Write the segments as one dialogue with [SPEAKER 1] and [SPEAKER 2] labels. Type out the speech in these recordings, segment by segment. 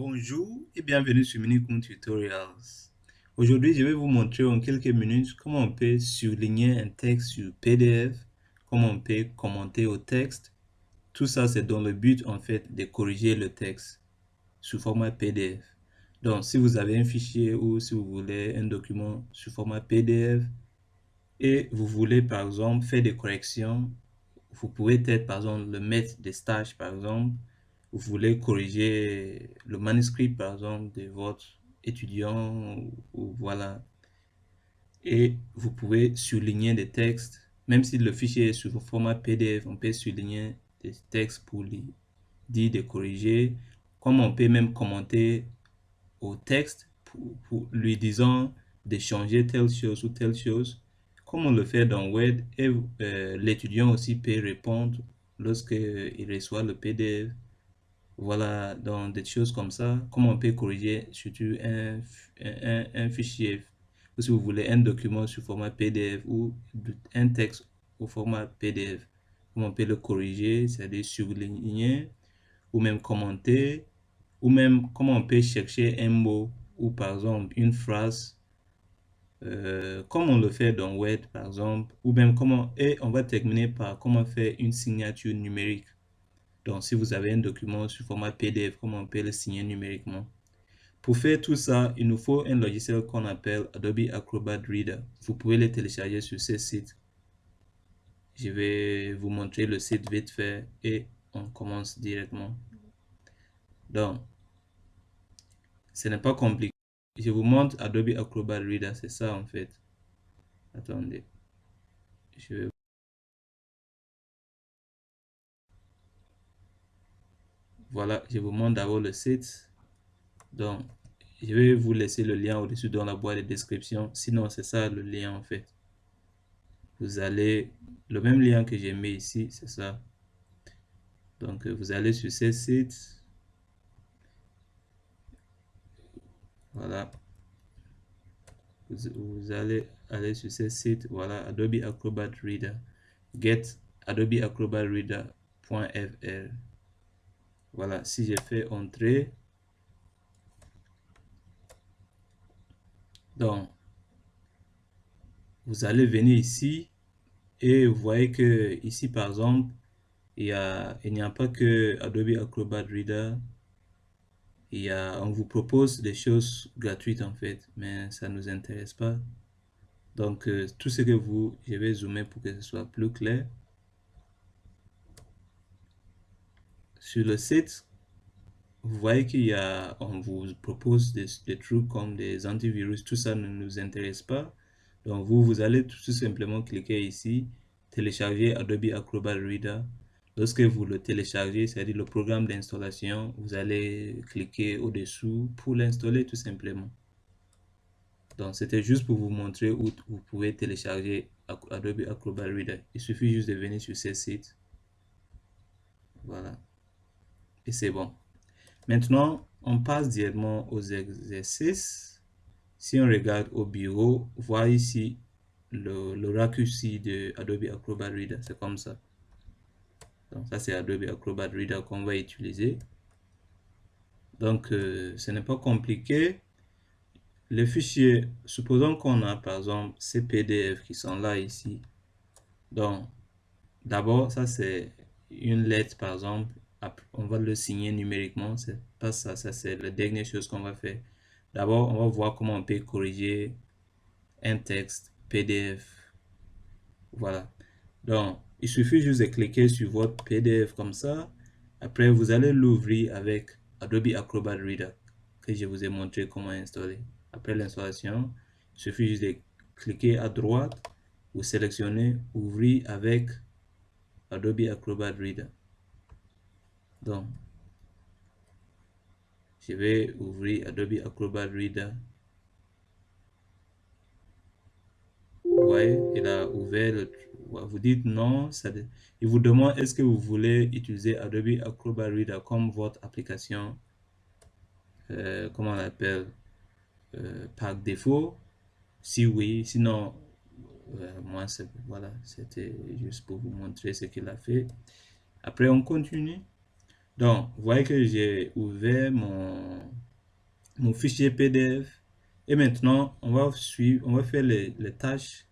[SPEAKER 1] Bonjour et bienvenue sur Minikun Tutorials. Aujourd'hui, je vais vous montrer en quelques minutes comment on peut surligner un texte sur PDF, comment on peut commenter au texte. Tout ça, c'est dans le but en fait de corriger le texte sous format PDF. Donc, si vous avez un fichier ou si vous voulez un document sous format PDF et vous voulez par exemple faire des corrections, vous pouvez être par exemple le maître des stages par exemple. Vous voulez corriger le manuscrit, par exemple, de votre étudiant, ou voilà. Et vous pouvez surligner des textes. Même si le fichier est sous format PDF, on peut surligner des textes pour lui dire de corriger. Comme on peut même commenter au texte pour lui disant de changer telle chose ou telle chose. Comme on le fait dans Word, et l'étudiant aussi peut répondre lorsqu'il reçoit le PDF. Voilà, dans des choses comme ça, comment on peut corriger surtout un fichier. Ou si vous voulez un document sur format PDF ou un texte au format PDF, comment on peut le corriger, c'est-à-dire surligner ou même commenter, ou même comment on peut chercher un mot ou par exemple une phrase, comme on le fait dans Word par exemple, ou même comment, et on va terminer par comment faire une signature numérique. Donc, si vous avez un document sous format PDF, comment on peut le signer numériquement? Pour faire tout ça, il nous faut un logiciel qu'on appelle Adobe Acrobat Reader. Vous pouvez le télécharger sur ce site. Je vais vous montrer le site vite fait et on commence directement. Donc, ce n'est pas compliqué. Je vous montre Adobe Acrobat Reader, c'est ça en fait. Attendez. Voilà, je vous montre d'abord le site. Donc, je vais vous laisser le lien au-dessus dans la boîte de description. Sinon, c'est ça le lien en fait. Vous allez, le même lien que j'ai mis ici, c'est ça. Donc, vous allez sur ce site. Voilà. Vous allez aller sur ce site. Voilà, Adobe Acrobat Reader. Get Adobe Acrobat Reader.fr. Voilà, si j'ai fait entrer. Donc, vous allez venir ici et vous voyez que ici, par exemple, il n'y a pas que Adobe Acrobat Reader. On vous propose des choses gratuites en fait, mais ça ne nous intéresse pas. Donc, tout ce que je vais zoomer pour que ce soit plus clair. Sur le site, vous voyez on vous propose des trucs comme des antivirus, tout ça ne nous intéresse pas. Donc, vous allez tout simplement cliquer ici, télécharger Adobe Acrobat Reader. Lorsque vous le téléchargez, c'est-à-dire le programme d'installation, vous allez cliquer au-dessous pour l'installer tout simplement. Donc, c'était juste pour vous montrer où vous pouvez télécharger Adobe Acrobat Reader. Il suffit juste de venir sur ce site. Voilà. Et c'est bon. Maintenant, on passe directement aux exercices. Si on regarde au bureau, voir ici le raccourci de Adobe Acrobat Reader. C'est comme ça. Donc, ça, c'est Adobe Acrobat Reader qu'on va utiliser. Donc, ce n'est pas compliqué. Les fichiers, supposons qu'on a par exemple ces PDF qui sont là ici. Donc, d'abord, ça c'est une lettre par exemple. On va le signer numériquement. C'est pas ça, ça c'est la dernière chose qu'on va faire. D'abord, on va voir comment on peut corriger un texte PDF. Voilà. Donc, il suffit juste de cliquer sur votre PDF comme ça. Après, vous allez l'ouvrir avec Adobe Acrobat Reader que je vous ai montré comment installer. Après l'installation, il suffit juste de cliquer à droite, vous sélectionnez Ouvrir avec Adobe Acrobat Reader. Donc, je vais ouvrir Adobe Acrobat Reader. Vous voyez, il a ouvert vous dites non, il vous demande est-ce que vous voulez utiliser Adobe Acrobat Reader comme votre application, comment on l'appelle, par défaut. Si oui, sinon, moi, voilà, c'était juste pour vous montrer ce qu'il a fait. Après, on continue. Donc, vous voyez que j'ai ouvert mon fichier PDF. Et maintenant, on va faire les tâches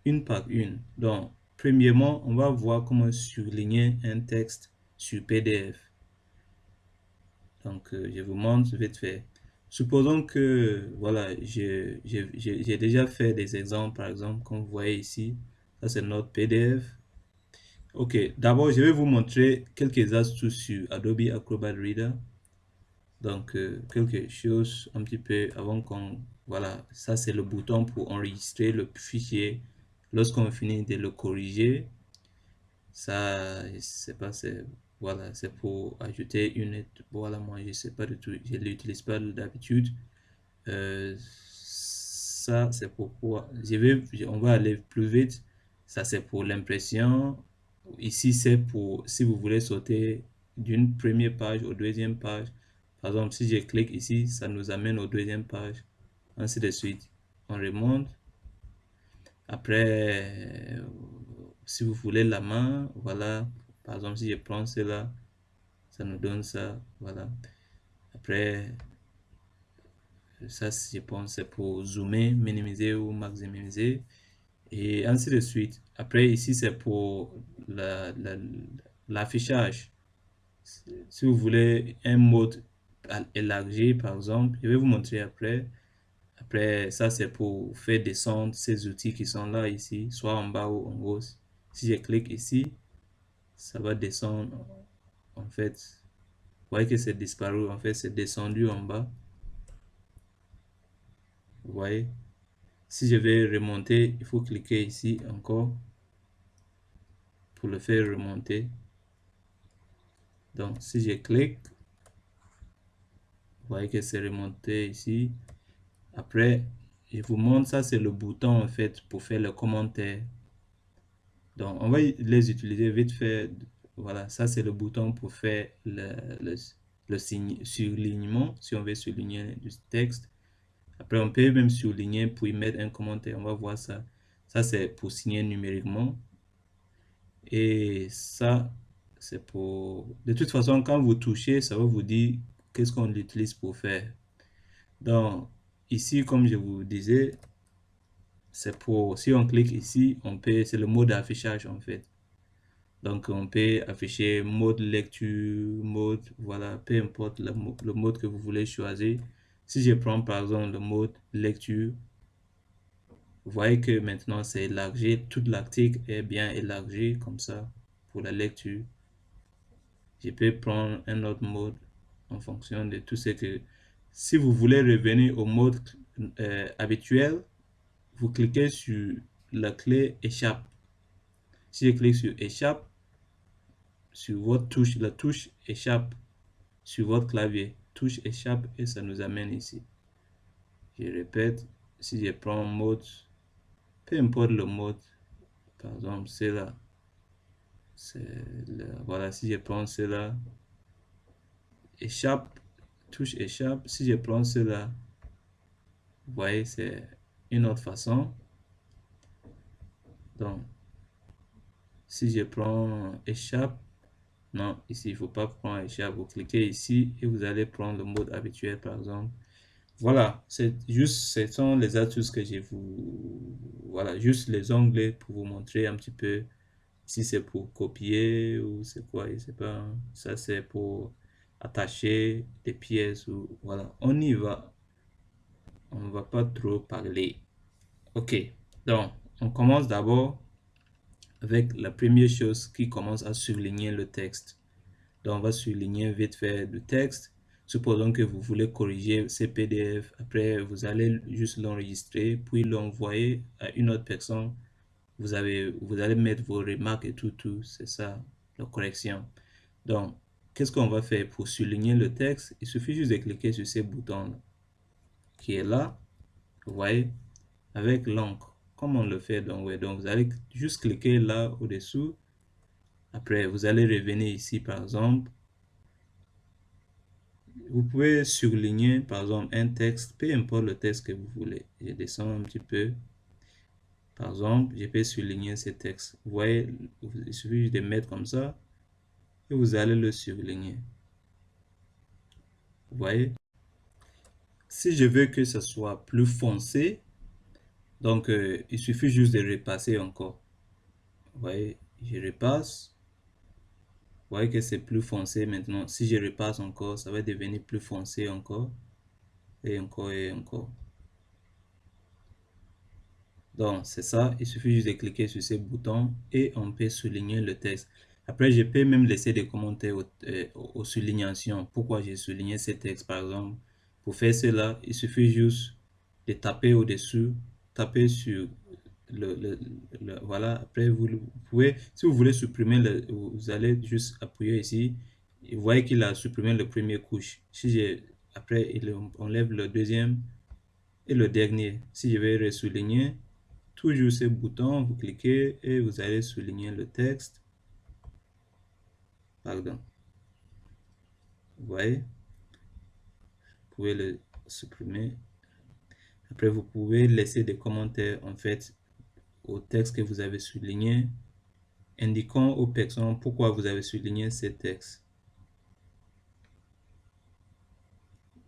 [SPEAKER 1] une par une. Donc, premièrement, on va voir comment surligner un texte sur PDF. Donc, je vous montre vite fait. Supposons que, voilà, j'ai déjà fait des exemples, par exemple, comme vous voyez ici. Ça, c'est notre PDF. Ok, d'abord, je vais vous montrer quelques astuces sur Adobe Acrobat Reader. Donc, quelque chose un petit peu avant qu'on... Voilà, ça c'est le bouton pour enregistrer le fichier. Lorsqu'on finit de le corriger, ça, je sais pas, c'est... Voilà, c'est pour ajouter une... Voilà, moi, je sais pas du tout, je l'utilise pas d'habitude. Ça, c'est pourquoi... On va aller plus vite. Ça, c'est pour l'impression. Ici, c'est pour... Si vous voulez sauter d'une première page aux deuxième page. Par exemple, si je clique ici, ça nous amène aux deuxième page. Ainsi de suite. On remonte. Après, si vous voulez la main, voilà. Par exemple, si je prends cela, ça nous donne ça. Voilà. Après, ça, je pense, c'est pour zoomer, minimiser ou maximiser. Et ainsi de suite. Après, ici, c'est pour l'affichage. Si vous voulez un mode élargi, par exemple, je vais vous montrer après. Après, ça, c'est pour faire descendre ces outils qui sont là, ici, soit en bas ou en haut. Si je clique ici, ça va descendre. En fait, vous voyez que c'est disparu. En fait, c'est descendu en bas. Vous voyez? Si je vais remonter, il faut cliquer ici encore pour le faire remonter. Donc, si je clique, vous voyez que c'est remonté ici. Après, je vous montre, ça c'est le bouton en fait pour faire le commentaire. Donc, on va les utiliser vite fait. Voilà, ça c'est le bouton pour faire le surlignement, si on veut surligner du texte. Après, on peut même surligner pour y mettre un commentaire. On va voir ça. Ça, c'est pour signer numériquement. Et ça, c'est pour... De toute façon, quand vous touchez, ça va vous dire qu'est-ce qu'on l'utilise pour faire. Donc, ici, comme je vous disais, c'est pour... Si on clique ici, on peut... C'est le mode d'affichage, en fait. Donc, on peut afficher mode lecture, mode... Voilà, peu importe le mode que vous voulez choisir. Si je prends, par exemple, le mode lecture, vous voyez que maintenant, c'est élargi. Toute l'article est bien élargi, comme ça, pour la lecture. Je peux prendre un autre mode en fonction de tout ce que... Si vous voulez revenir au mode habituel, vous cliquez sur la clé échappe. Si je clique sur échappe, sur votre touche, la touche échappe sur votre clavier, touche échappe et ça nous amène ici. Je répète, si je prends mode, peu importe le mode, par exemple, c'est là. Voilà, si je prends cela, échappe, touche échappe, si je prends cela, vous voyez, c'est une autre façon. Donc, si je prends échappe, non, ici, il ne faut pas prendre échappe. Vous cliquez ici et vous allez prendre le mode habituel, par exemple. Voilà, c'est juste, ce sont les astuces que je vous... Voilà, juste les onglets pour vous montrer un petit peu si c'est pour copier ou c'est quoi, je sais pas. Ça, c'est pour attacher des pièces ou... Voilà, on y va. On ne va pas trop parler. Ok, donc, on commence d'abord avec la première chose qui commence à surligner le texte. Donc, on va surligner vite fait le texte. Supposons que vous voulez corriger ces PDF. Après, vous allez juste l'enregistrer, puis l'envoyer à une autre personne. Vous allez mettre vos remarques et tout. C'est ça, la correction. Donc, qu'est-ce qu'on va faire pour surligner le texte? Il suffit juste de cliquer sur ces boutons qui est là. Vous voyez, avec l'encre. Comme on le fait, donc, ouais, donc vous allez juste cliquer là au-dessous. Après, vous allez revenir ici, par exemple. Vous pouvez surligner, par exemple, un texte, peu importe le texte que vous voulez. Je descends un petit peu. Par exemple, je peux surligner ce texte. Vous voyez, il suffit de mettre comme ça et vous allez le surligner. Vous voyez? Si je veux que ce soit plus foncé, donc il suffit juste de repasser encore. Vous voyez, je repasse. Vous voyez que c'est plus foncé maintenant. Si je repasse encore, ça va devenir plus foncé encore. Et encore et encore. Donc, c'est ça. Il suffit juste de cliquer sur ces boutons et on peut souligner le texte. Après, je peux même laisser des commentaires aux soulignations. Pourquoi j'ai souligné ces textes, par exemple. Pour faire cela, il suffit juste de taper au-dessus, taper sur voilà. Après, vous pouvez, si vous voulez supprimer, vous allez juste appuyer ici. Et vous voyez qu'il a supprimé le premier couche. Si j'ai, après, il enlève le deuxième et le dernier. Si je vais ressouligner, toujours ce bouton, vous cliquez et vous allez souligner le texte. Pardon. Vous voyez? Vous pouvez le supprimer. Après, vous pouvez laisser des commentaires, en fait, au texte que vous avez souligné, indiquant aux personnes pourquoi vous avez souligné ces textes.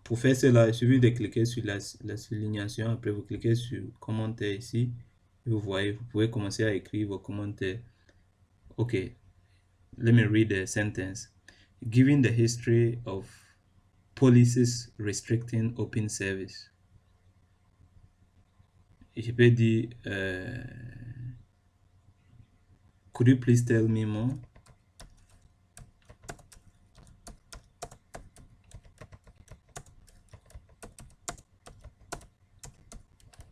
[SPEAKER 1] Pour faire cela, il suffit de cliquer sur la soulignation. Après, vous cliquez sur commentaire ici. Et vous voyez, vous pouvez commencer à écrire vos commentaires. OK. Let me read the sentence. Given the history of policies restricting open service. Je peux dire, could you please tell me more?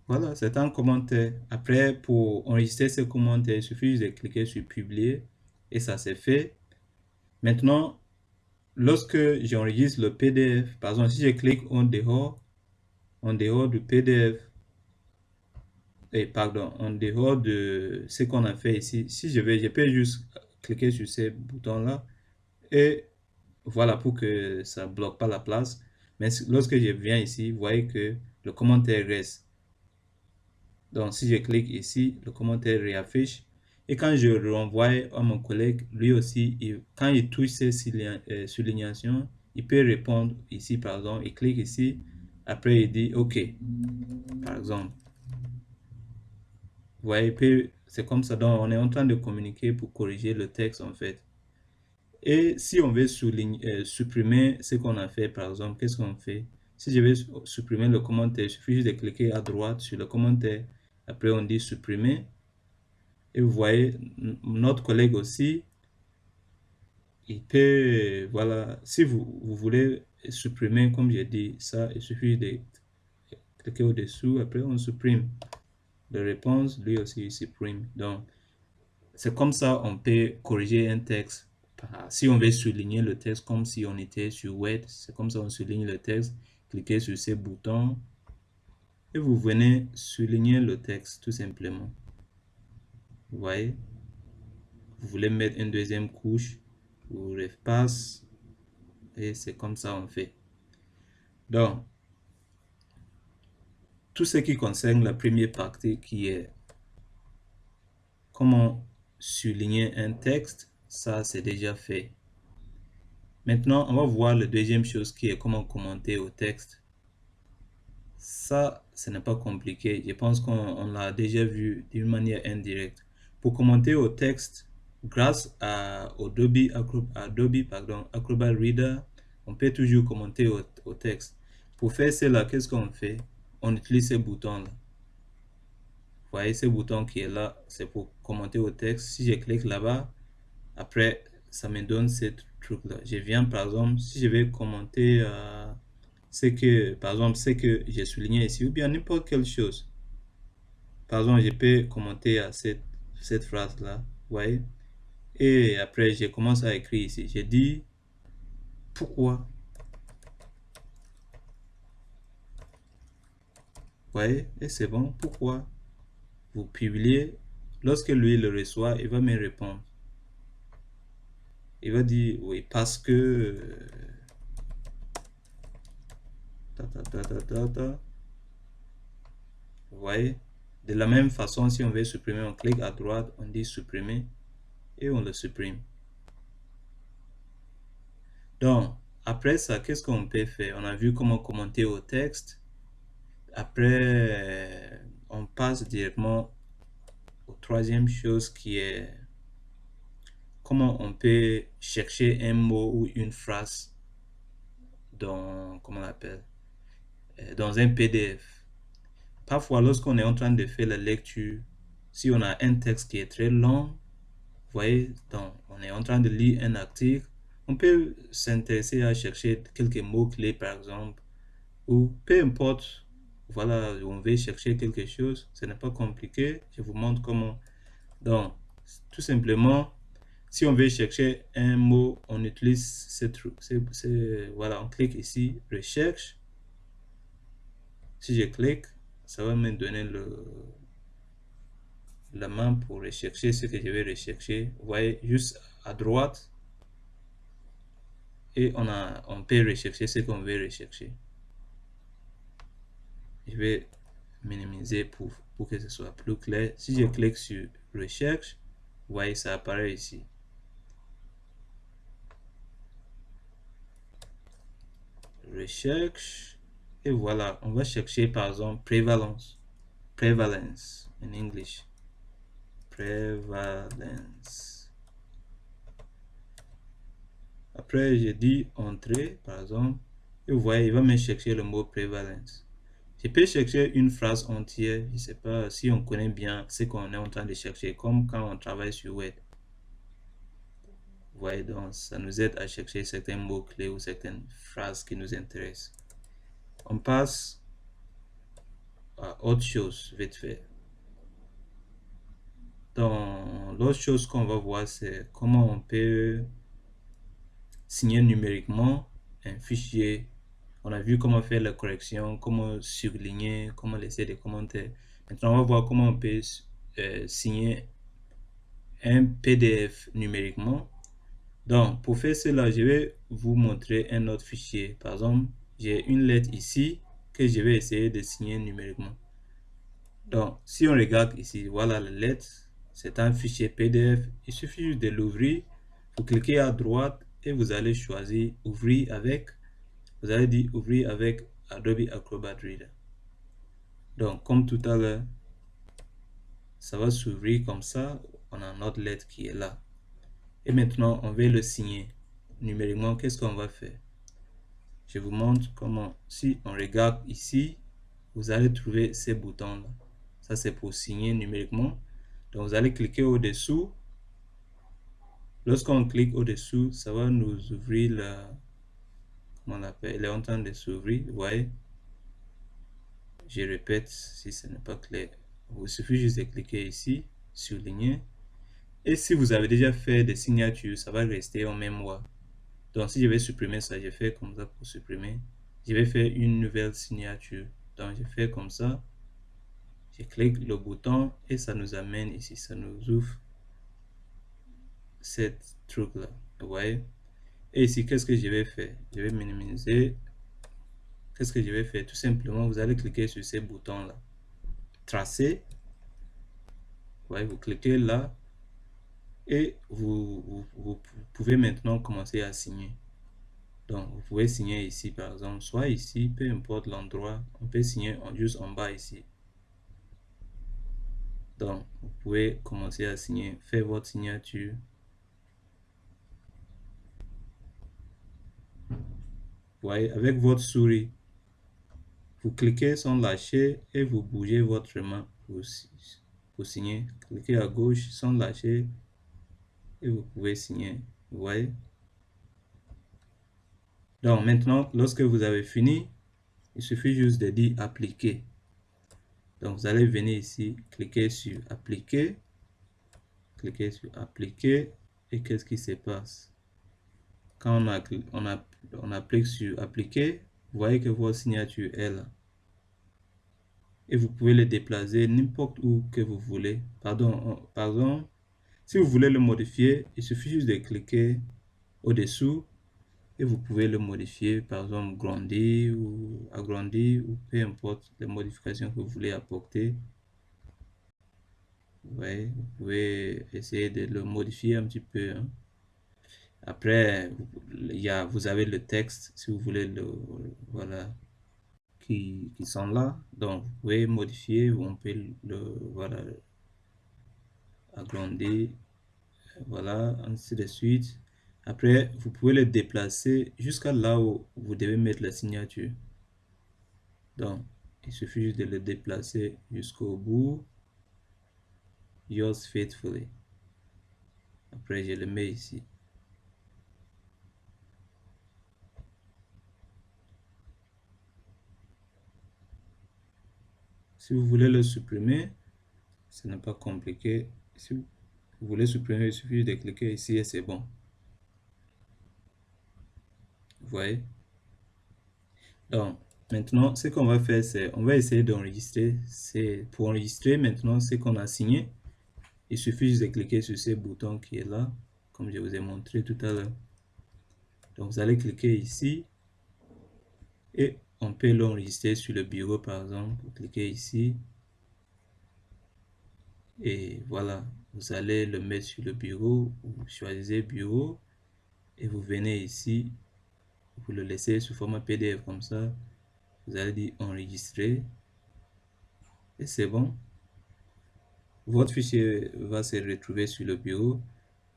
[SPEAKER 1] Voilà, c'est un commentaire. Après, pour enregistrer ce commentaire, il suffit de cliquer sur publier et ça c'est fait. Maintenant, lorsque j'enregistre le PDF, par exemple, si je clique en dehors du PDF, et pardon, en dehors de ce qu'on a fait ici, si je peux juste cliquer sur ces boutons-là et voilà pour que ça bloque pas la place. Mais lorsque je viens ici, vous voyez que le commentaire reste. Donc, si je clique ici, le commentaire réaffiche. Et quand je renvoie à mon collègue, lui aussi, quand il touche ces soulignations, il peut répondre ici, par exemple. Il clique ici. Après, il dit OK, par exemple. Vous voyez, c'est comme ça. Donc, on est en train de communiquer pour corriger le texte, en fait. Et si on veut supprimer ce qu'on a fait, par exemple, qu'est-ce qu'on fait? Si je veux supprimer le commentaire, il suffit juste de cliquer à droite sur le commentaire. Après, on dit supprimer. Et vous voyez, notre collègue aussi, il peut, voilà, si vous voulez supprimer, comme j'ai dit, ça, il suffit de cliquer au-dessous. Après, on supprime. La réponse, lui aussi, il supprime. Donc, c'est comme ça on peut corriger un texte. Si on veut souligner le texte comme si on était sur Word, c'est comme ça on souligne le texte. Cliquez sur ces boutons et vous venez souligner le texte tout simplement. Vous voyez, vous voulez mettre une deuxième couche, vous repassez et c'est comme ça on fait. Donc, tout ce qui concerne la première partie qui est comment souligner un texte, ça c'est déjà fait. Maintenant, on va voir la deuxième chose qui est comment commenter au texte. Ça, ce n'est pas compliqué. Je pense qu'on l'a déjà vu d'une manière indirecte. Pour commenter au texte, grâce à Adobe Acrobat Reader, on peut toujours commenter au texte. Pour faire cela, qu'est-ce qu'on fait? On utilise ce bouton-là. Vous voyez ce bouton qui est là, c'est pour commenter au texte. Si je clique là-bas, après, ça me donne ce truc-là. Je viens, par exemple, si je vais commenter par exemple, ce que j'ai souligné ici, ou bien n'importe quelle chose. Par exemple, je peux commenter à cette phrase-là, vous voyez. Et après, je commence à écrire ici. Je dis pourquoi. Vous voyez, et c'est bon. Pourquoi? Vous publiez. Lorsque lui le reçoit, il va me répondre. Il va dire oui, parce que vous voyez, de la même façon, si on veut supprimer, on clique à droite, on dit supprimer et on le supprime. Donc, après ça, qu'est-ce qu'on peut faire? On a vu comment commenter au texte. Après, on passe directement au troisième chose qui est comment on peut chercher un mot ou une phrase dans, comment on appelle, dans un PDF. Parfois, lorsqu'on est en train de faire la lecture, si on a un texte qui est très long, vous voyez, donc on est en train de lire un article, on peut s'intéresser à chercher quelques mots-clés, par exemple, ou peu importe, voilà, on veut chercher quelque chose, ce n'est pas compliqué, je vous montre comment. Donc, tout simplement, si on veut chercher un mot, on utilise voilà, on clique ici, recherche. Si je clique, ça va me donner la main pour rechercher ce que je vais rechercher. Vous voyez, juste à droite, et on peut rechercher ce qu'on veut rechercher. Je vais minimiser pour que ce soit plus clair. Si je clique sur recherche, vous voyez, ça apparaît ici. Recherche, et voilà, on va chercher par exemple prévalence in English, prévalence. Après je dis entrer par exemple, et vous voyez, il va me chercher le mot prévalence. Je peux chercher une phrase entière, je ne sais pas si on connaît bien ce qu'on est en train de chercher, comme quand on travaille sur Word. Vous voyez, donc ça nous aide à chercher certains mots-clés ou certaines phrases qui nous intéressent. On passe à autre chose, vite fait. Donc, l'autre chose qu'on va voir, c'est comment on peut signer numériquement un fichier. On a vu comment faire la correction, comment surligner, comment laisser des commentaires. Maintenant, on va voir comment on peut signer un PDF numériquement. Donc, pour faire cela, je vais vous montrer un autre fichier. Par exemple, j'ai une lettre ici que je vais essayer de signer numériquement. Donc, si on regarde ici, voilà la lettre. C'est un fichier PDF. Il suffit juste de l'ouvrir. Vous cliquez à droite et vous allez choisir ouvrir avec. Vous allez dire ouvrir avec Adobe Acrobat Reader. Donc, comme tout à l'heure, ça va s'ouvrir comme ça. On a notre lettre qui est là. Et maintenant, on va le signer numériquement. Qu'est-ce qu'on va faire? Je vous montre comment. Si on regarde ici, vous allez trouver ces boutons-là. Ça, c'est pour signer numériquement. Donc, vous allez cliquer au-dessous. Lorsqu'on clique au-dessous, ça va nous ouvrir la... Comment on appelle? Elle est en train de s'ouvrir. Vous voyez? Je répète si ce n'est pas clair. Il suffit juste de cliquer ici, surligner. Et si vous avez déjà fait des signatures, ça va rester en mémoire. Donc, si je vais supprimer ça, je fais comme ça pour supprimer. Je vais faire une nouvelle signature. Donc, je fais comme ça. Je clique le bouton et ça nous amène ici. Ça nous ouvre cette truc-là. Vous voyez? Et ici, qu'est-ce que je vais faire? Je vais minimiser. Qu'est-ce que je vais faire? Tout simplement, vous allez cliquer sur ces boutons-là. Tracer. Vous voyez, vous cliquez là. Et vous pouvez maintenant commencer à signer. Donc, vous pouvez signer ici, par exemple, soit ici, peu importe l'endroit, on peut signer juste en bas ici. Donc, vous pouvez commencer à signer, faire votre signature. Vous voyez, avec votre souris, vous cliquez sans lâcher et vous bougez votre main pour signer. Cliquez à gauche sans lâcher et vous pouvez signer. Vous voyez? Donc, maintenant, lorsque vous avez fini, il suffit juste de dire appliquer. Donc, vous allez venir ici, cliquer sur appliquer, cliquez sur appliquer et qu'est-ce qui se passe? Quand on applique sur appliquer, vous voyez que votre signature est là. Et vous pouvez le déplacer n'importe où que vous voulez. Pardon, si vous voulez le modifier, il suffit juste de cliquer au-dessous et vous pouvez le modifier, par exemple grandir ou agrandir ou peu importe les modifications que vous voulez apporter. Ouais, vous pouvez essayer de le modifier un petit peu, hein. Après, vous avez le texte, si vous voulez voilà, qui sont là. Donc, vous pouvez modifier, on peut voilà, agrandir, voilà, ainsi de suite. Après, vous pouvez le déplacer jusqu'à là où vous devez mettre la signature. Donc, il suffit juste de le déplacer jusqu'au bout. Yours faithfully. Après, je le mets ici. Si vous voulez le supprimer, ce n'est pas compliqué. Si vous voulez supprimer, il suffit de cliquer ici et c'est bon. Vous voyez? Donc, maintenant, ce qu'on va faire, c'est on va essayer d'enregistrer. Pour enregistrer maintenant ce qu'on a signé. Il suffit juste de cliquer sur ce bouton qui est là, comme je vous ai montré tout à l'heure. Donc, vous allez cliquer ici et on peut l'enregistrer sur le bureau, par exemple. Vous cliquez ici et voilà, vous allez le mettre sur le bureau. Vous choisissez bureau et vous venez ici, vous le laissez sous format PDF comme ça. Vous allez dire enregistrer et c'est bon. Votre fichier va se retrouver sur le bureau.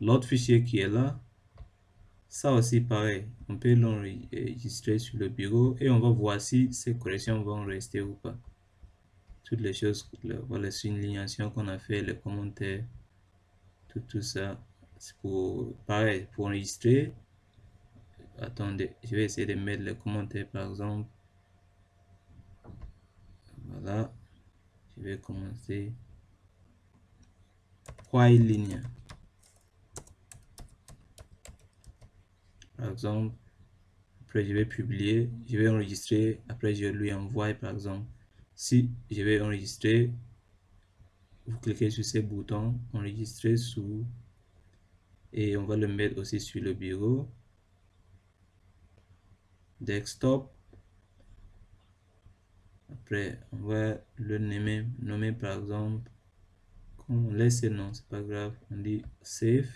[SPEAKER 1] L'autre fichier qui est là, ça aussi pareil, on peut l'enregistrer sur le bureau et on va voir si ces corrections vont rester ou pas. Toutes les choses, voilà, soulignation qu'on a fait, les commentaires, tout ça, c'est pour, pareil, pour enregistrer. Attendez, je vais essayer de mettre les commentaires par exemple. Voilà, je vais commencer. While ligne. Par exemple, après je vais publier, je vais enregistrer, après je lui envoie par exemple. Si je vais enregistrer, vous cliquez sur ces boutons, enregistrer sous, et on va le mettre aussi sur le bureau. Desktop. Après, on va le nommer par exemple. On laisse le nom, c'est pas grave. On dit save.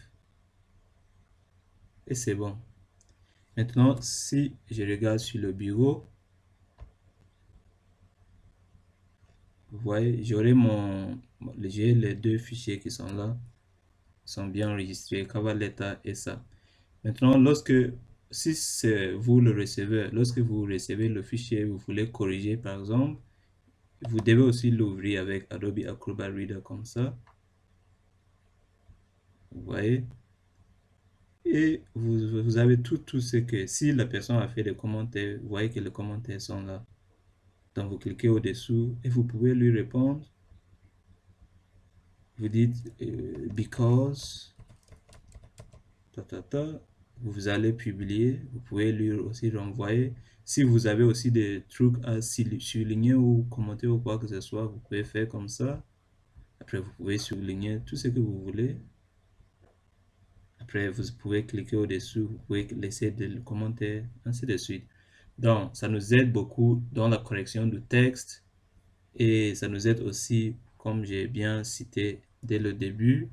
[SPEAKER 1] Et c'est bon. Maintenant, si je regarde sur le bureau, vous voyez, j'aurai j'ai les deux fichiers qui sont là, sont bien enregistrés, cover letter et ça. Maintenant, si c'est vous le receveur, lorsque vous recevez le fichier, vous voulez corriger par exemple, vous devez aussi l'ouvrir avec Adobe Acrobat Reader comme ça. Vous voyez? Et vous avez tout ce que, si la personne a fait des commentaires, vous voyez que les commentaires sont là. Donc vous cliquez au-dessous et vous pouvez lui répondre. Vous dites because, vous allez publier. Vous pouvez lui aussi renvoyer. Si vous avez aussi des trucs à souligner ou commenter ou quoi que ce soit, vous pouvez faire comme ça. Après, vous pouvez souligner tout ce que vous voulez. Après, vous pouvez cliquer au-dessous, vous pouvez laisser des commentaires, ainsi de suite. Donc, ça nous aide beaucoup dans la correction du texte et ça nous aide aussi, comme j'ai bien cité dès le début.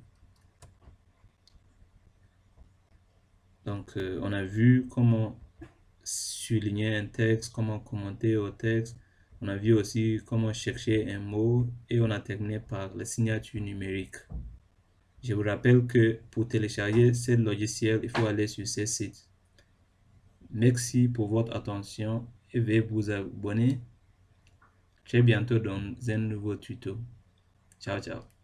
[SPEAKER 1] Donc, on a vu comment souligner un texte, comment commenter au texte. On a vu aussi comment chercher un mot et on a terminé par la signature numérique. Je vous rappelle que pour télécharger ce logiciel, il faut aller sur ce site. Merci pour votre attention et veuillez vous abonner. Très bientôt dans un nouveau tuto. Ciao, ciao.